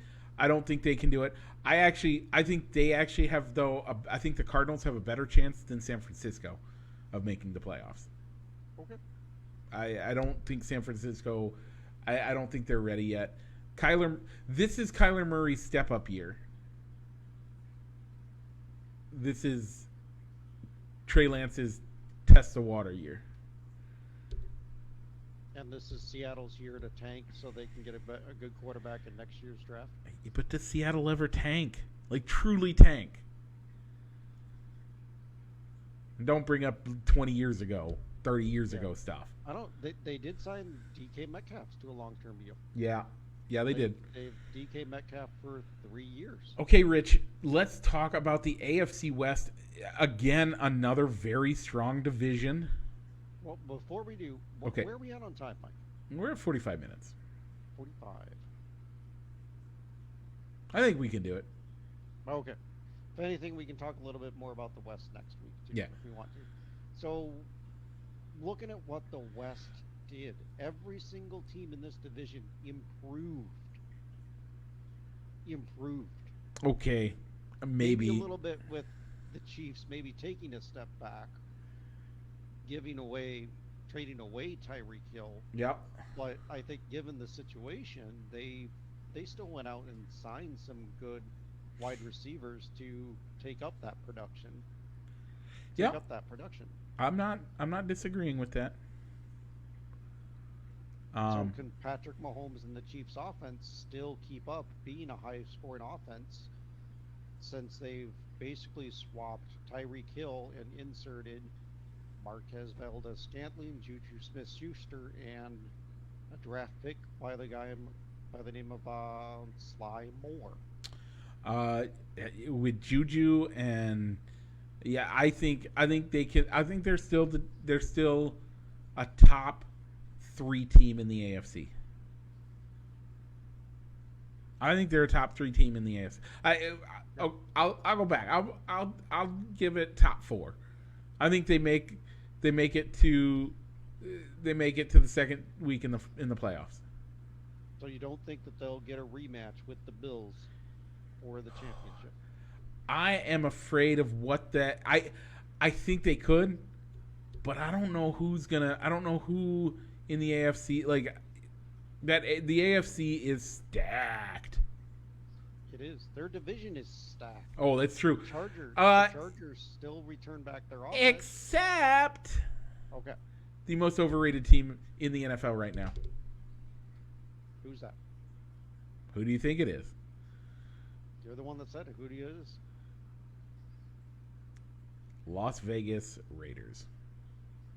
they can do it. I think they actually have, though. I think the Cardinals have a better chance than San Francisco of making the playoffs. Okay. I don't think San Francisco. I don't think they're ready yet. This is Kyler Murray's step up year. This is Trey Lance's test the water year. And this is Seattle's year to tank so they can get a good quarterback in next year's draft. But does Seattle ever tank? Like, truly tank? And don't bring up 20 years ago, 30 years ago stuff. I don't. They did sign DK Metcalf to a long-term deal. Yeah. Yeah, they did. They've DK Metcalf for 3 years. Okay, Rich, let's talk about the AFC West. Again, another very strong division. Well, before we do, okay. Where are we at on time, Mike? We're at 45 minutes. 45. I think we can do it. Okay. If anything, we can talk a little bit more about the West next week, too, if we want to. So, looking at what the West did, every single team in this division improved. Okay. Maybe a little bit with the Chiefs maybe taking a step back, trading away Tyreek Hill. Yep. But I think given the situation, they still went out and signed some good wide receivers to take up that production. I'm not disagreeing with that. So can Patrick Mahomes and the Chiefs offense still keep up being a high scoring offense since they've basically swapped Tyreek Hill and inserted Marquez Valdez-Scantling, Juju Smith-Schuster, and a draft pick by the name of Sly Moore. With Juju and I think they can. I think they're still a top 3 team in the AFC. I think they're a top 3 team in the AFC. I'll go back. I'll give it top 4. I think they make it to the second week in the playoffs. So you don't think that they'll get a rematch with the Bills for the championship? I am afraid of what that. I think they could, but I don't know who's gonna. I don't know who in the AFC like that. The AFC is stacked. It is. Their division is stacked. Oh, that's true. The Chargers still return back their offense. Except okay, the most overrated team in the NFL right now. Who's that? Who do you think it is? You're the one that said it. Who do you is? Las Vegas Raiders.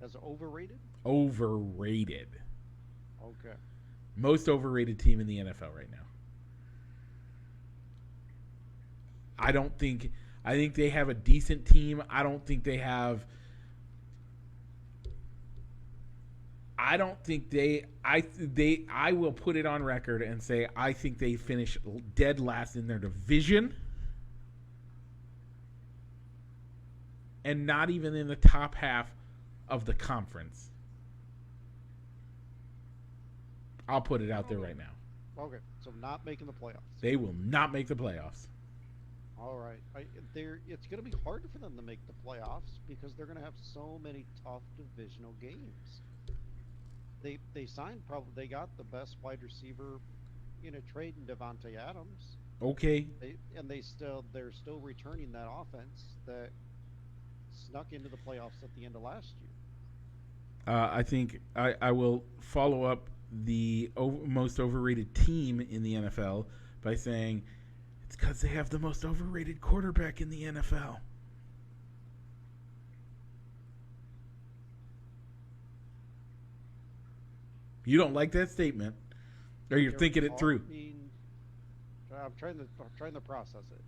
As overrated? Overrated. Okay. Most overrated team in the NFL right now. I think they have a decent team. I don't think they have. I don't think I will put it on record and say I think they finish dead last in their division. And not even in the top half of the conference. I'll put it out there right now. Okay, so not making the playoffs. They will not make the playoffs. All right. It's going to be hard for them to make the playoffs because they're going to have so many tough divisional games. They signed they got the best wide receiver in a trade in Devontae Adams. Okay. They're still returning that offense that snuck into the playoffs at the end of last year. I think I will follow up the most overrated team in the NFL by saying it's because they have the most overrated quarterback in the NFL. You don't like that statement, or you're thinking it through. I'm trying to process it.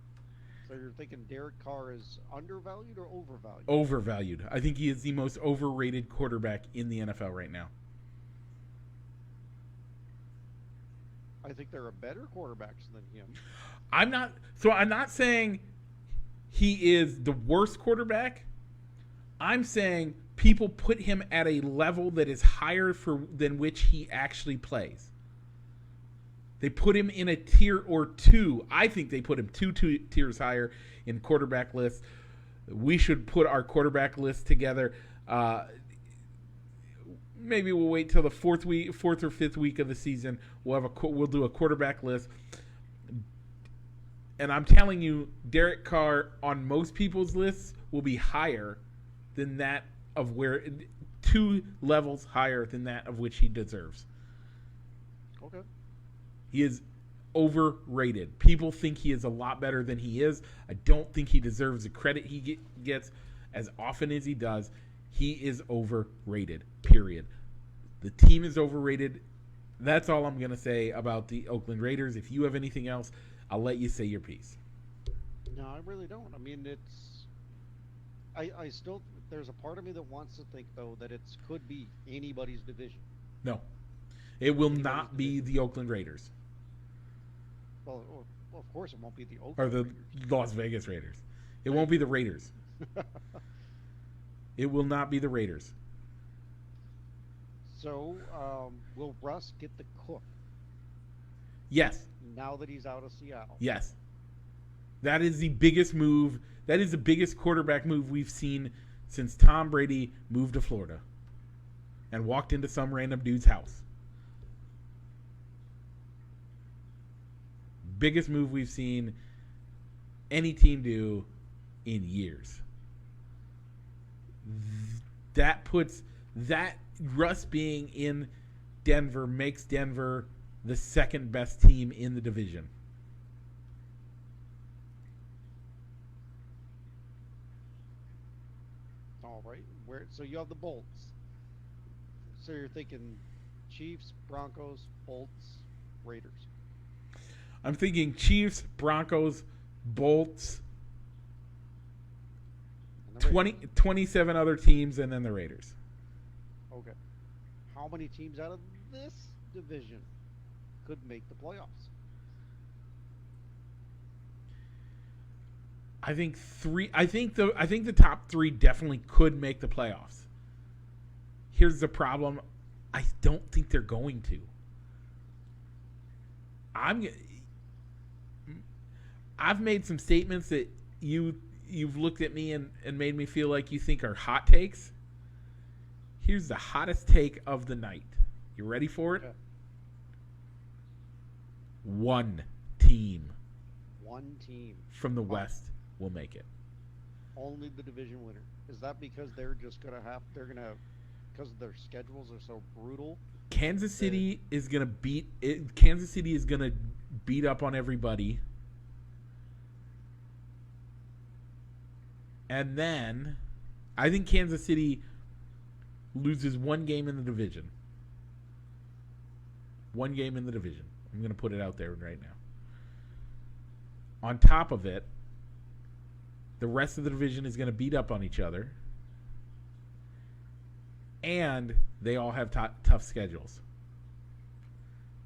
So you're thinking Derek Carr is undervalued or overvalued? Overvalued. I think he is the most overrated quarterback in the NFL right now. I think there are better quarterbacks than him. I'm not saying he is the worst quarterback. I'm saying people put him at a level that is higher than which he actually plays. They put him in a tier or 2. I think they put him two tiers higher in quarterback lists. We should put our quarterback list together. maybe we'll wait till the fourth or fifth week of the season. We'll do a quarterback list. And I'm telling you, Derek Carr on most people's lists will be higher than that of where 2 levels higher than that of which he deserves. Okay. He is overrated. People think he is a lot better than he is. I don't think he deserves the credit he gets as often as he does. He is overrated, period. The team is overrated. That's all I'm going to say about the Oakland Raiders. If you have anything else, I'll let you say your piece. No, I really don't. I mean, I still, there's a part of me that wants to think, though, that it could be anybody's division. No. It will not be the Oakland Raiders. Well, of course it won't be the Oakland Or the Raiders. Las Vegas Raiders. It won't be the Raiders. It will not be the Raiders. So, will Russ get the cook Yes. now that he's out of Seattle? Yes. That is the biggest move. That is the biggest quarterback move we've seen since Tom Brady moved to Florida and walked into some random dude's house. Biggest move we've seen any team do in years. That Russ being in Denver makes Denver the second best team in the division. All right. So you have the Bolts. So you're thinking Chiefs, Broncos, Bolts, Raiders. I'm thinking Chiefs, Broncos, Bolts, 27 other teams, and then the Raiders. Okay. How many teams out of this division could make the playoffs? I think 3. I think the top 3 definitely could make the playoffs. Here's the problem: I don't think they're going to. I've made some statements that you've looked at me and made me feel like you think are hot takes. Here's the hottest take of the night. You ready for it? Okay. One team from the West will make it. Only the division winner. Is that because they're because their schedules are so brutal? Kansas City is gonna beat it. Kansas City is gonna beat up on everybody. And then I think Kansas City loses one game in the division. One game in the division. I'm going to put it out there right now. On top of it, the rest of the division is going to beat up on each other. And they all have tough schedules.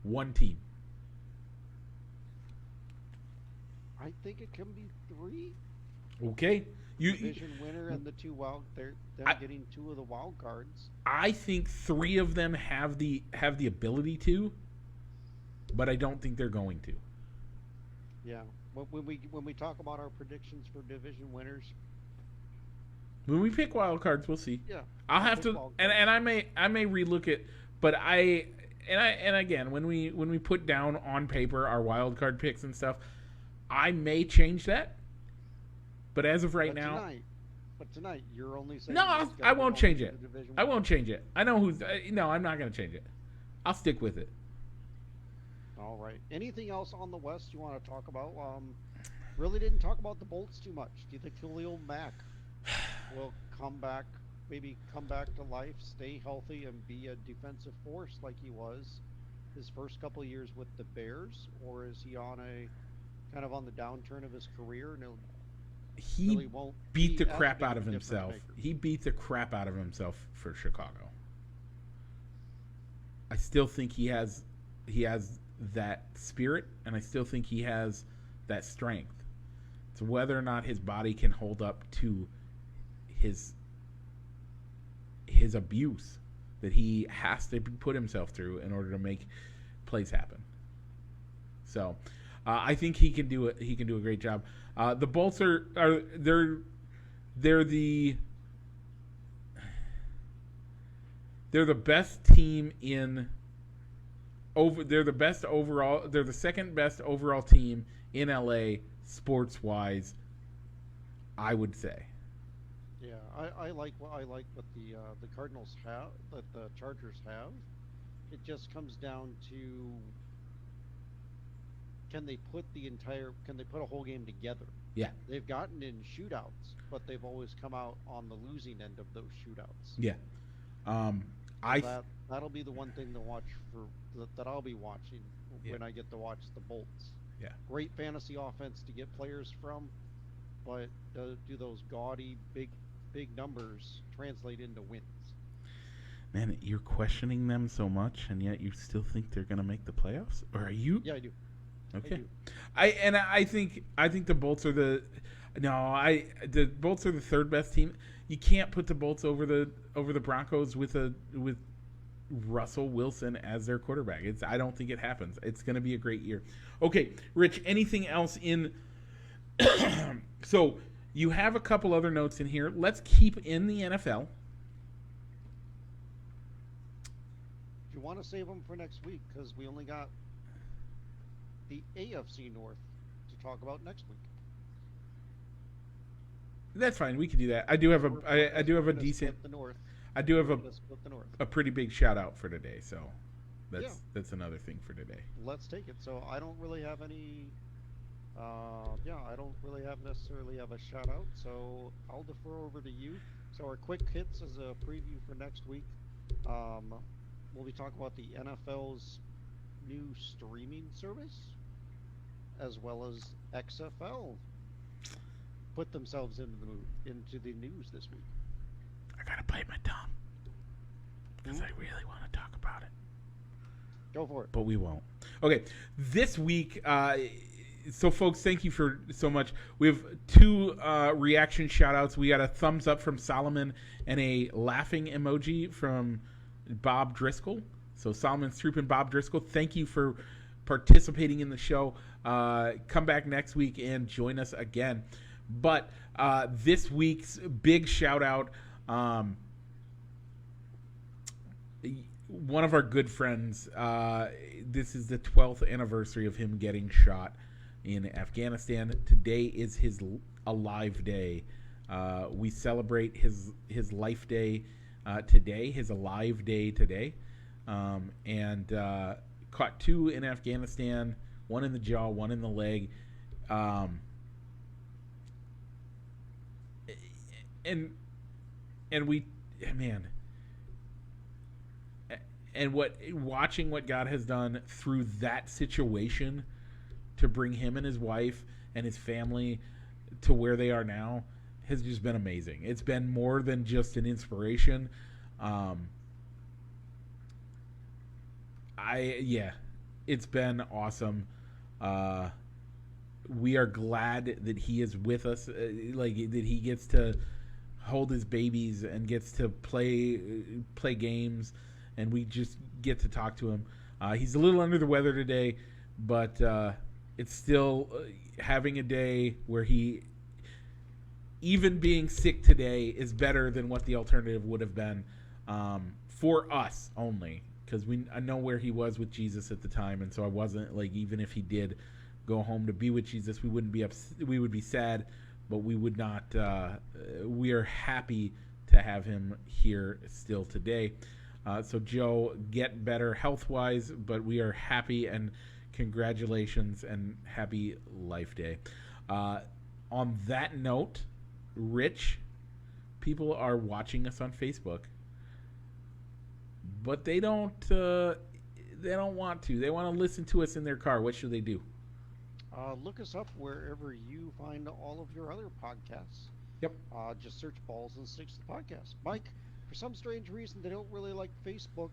One team. I think it can be 3. Okay. Division winner and the 2 getting 2 of the wild cards. I think 3 of them have the ability to, but I don't think they're going to. Yeah. When we talk about our predictions for division winners, when we pick wild cards, we'll see. Yeah. I'll have to, and I may relook it, but again, when we put down on paper our wild card picks and stuff, I may change that. But as of right now, tonight you're only saying no. I won't change it. I won't change it. I know who's. No, I'm not going to change it. I'll stick with it. All right. Anything else on the West you want to talk about? Really didn't talk about the Bolts too much. Do you think Khalil Mack will come back to life, stay healthy, and be a defensive force like he was his first couple of years with the Bears, or is he on the downturn of his career and he really beat the crap out of himself. He beat the crap out of himself for Chicago. I still think he has that spirit, and I still think he has that strength. It's whether or not his body can hold up to his abuse that he has to put himself through in order to make plays happen. So I think he can do it. He can do a great job. The Bolts they're they're the best team in over. They're the best overall. They're the second best overall team in LA sports wise. I would say. Yeah, I like what the Cardinals have, that the Chargers have. It just comes down to, can they put a whole game together? Yeah. They've gotten in shootouts, but they've always come out on the losing end of those shootouts. Yeah. That'll be the one thing to watch that I'll be watching when I get to watch the Bolts. Yeah. Great fantasy offense to get players from, but do those gaudy big numbers translate into wins? Man, you're questioning them so much, and yet you still think they're going to make the playoffs? Or are you? Yeah, I do. Okay. I think the Bolts are the Bolts are the third best team. You can't put the Bolts over the Broncos with Russell Wilson as their quarterback. I don't think it happens. It's going to be a great year. Okay, Rich, anything else in so you have a couple other notes in here. Let's keep in the NFL. If you want to save them for next week, because we only got the AFC North to talk about next week. That's fine. We can do that. I do have a decent. The North. I do have a pretty big shout out for today. So that's another thing for today. Let's take it. So I don't really have any. I don't really necessarily have a shout out. So I'll defer over to you. So our quick hits as a preview for next week. We'll be talking about the NFL's new streaming service, as well as XFL put themselves into the news this week. I gotta bite my tongue because I really want to talk about it. Go for it. But we won't. Okay, this week. So, folks, thank you for so much. We have two reaction shout-outs. We got a thumbs up from Solomon and a laughing emoji from Bob Driscoll. So, Solomon Stroop and Bob Driscoll, thank you for participating in the show. Come back next week and join us again. But this week's big shout-out, one of our good friends, this is the 12th anniversary of him getting shot in Afghanistan. Today is his Alive Day. We celebrate his Life Day today, his Alive Day today. And caught two in Afghanistan, one in the jaw, one in the leg. And watching what God has done through that situation to bring him and his wife and his family to where they are now has just been amazing. It's been more than just an inspiration. It's been awesome. We are glad that he is with us, that he gets to hold his babies and gets to play games, and we just get to talk to him. He's a little under the weather today, but it's still having a day where even being sick today is better than what the alternative would have been for us only, because I know where he was with Jesus at the time, and so I wasn't even if he did go home to be with Jesus, we wouldn't be we would be sad, but we would not. We are happy to have him here still today. So Joe, get better health-wise, but we are happy, and congratulations and happy Life Day. On that note, Rich, people are watching us on Facebook, but they don't want to. They want to listen to us in their car. What should they do? Look us up wherever you find all of your other podcasts. Yep. Just search Balls and Sticks the podcast. Mike, for some strange reason, they don't really like Facebook.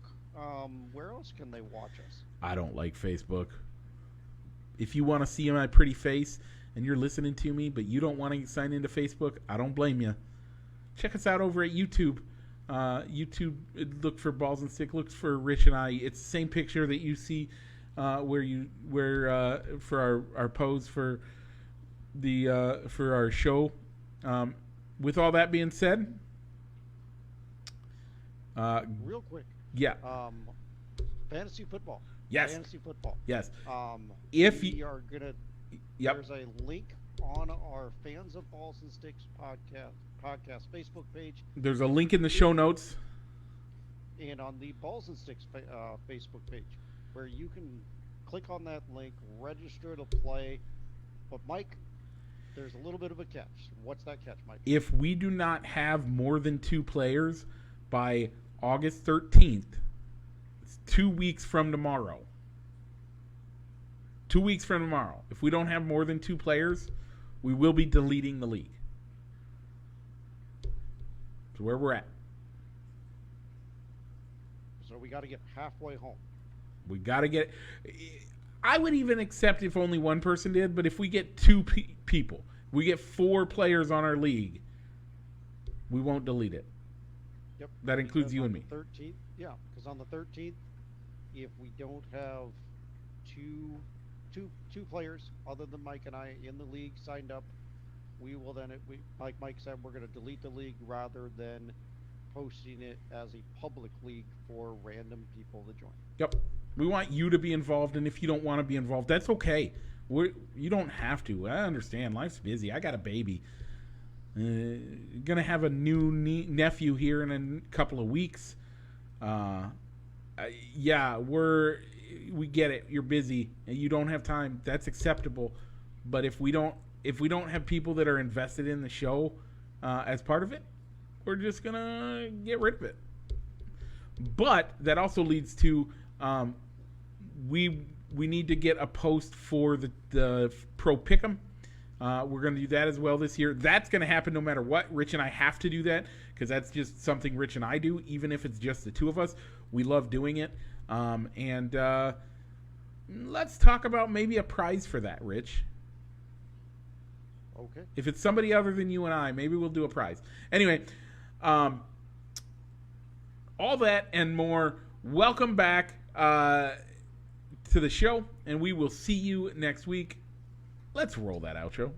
Where else can they watch us? I don't like Facebook. If you want to see my pretty face and you're listening to me, but you don't want to sign into Facebook, I don't blame you. Check us out over at YouTube. YouTube, look for Balls and Stick. Look for Rich and I. It's the same picture that you see for our pose for our show. With all that being said, real quick, Yeah. Fantasy football. Yes. Fantasy football. Yes. If we are gonna, yep. There's a link on our Fans of Balls and Sticks podcast Facebook page. There's a link in the show notes. And on the Balls and Sticks Facebook page, where you can click on that link, register to play. But Mike, there's a little bit of a catch. What's that catch, Mike? If we do not have more than 2 players by August 13th, it's 2 weeks from tomorrow. 2 weeks from tomorrow. If we don't have more than 2 players, we will be deleting the league. That's where we're at. So we got to get halfway home. We got to get... I would even accept if only one person did, but if we get 2 people, we get 4 players on our league, we won't delete it. Yep. That includes you and me. 13th, yeah, because on the 13th, if we don't have two players other than Mike and I in the league signed up, we will then, like Mike said, we're going to delete the league rather than posting it as a public league for random people to join. Yep. We want you to be involved, and if you don't want to be involved, that's okay. You don't have to. I understand. Life's busy. I got a baby. Gonna have a new nephew here in a couple of weeks. Yeah, we get it. You're busy and you don't have time. That's acceptable. But if we don't have people that are invested in the show as part of it, we're just gonna get rid of it. But that also leads to we need to get a post for the Pro Pick'em. We're going to do that as well this year. That's going to happen no matter what. Rich and I have to do that because that's just something Rich and I do, even if it's just the 2 of us. We love doing it. And let's talk about maybe a prize for that, Rich. Okay. If it's somebody other than you and I, maybe we'll do a prize. Anyway, all that and more. Welcome back to the show, and we will see you next week. Let's roll that outro.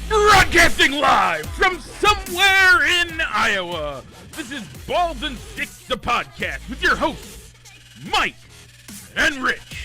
Broadcasting live from somewhere in Iowa, this is Balls and Sticks, the podcast, with your hosts, Mike and Rich.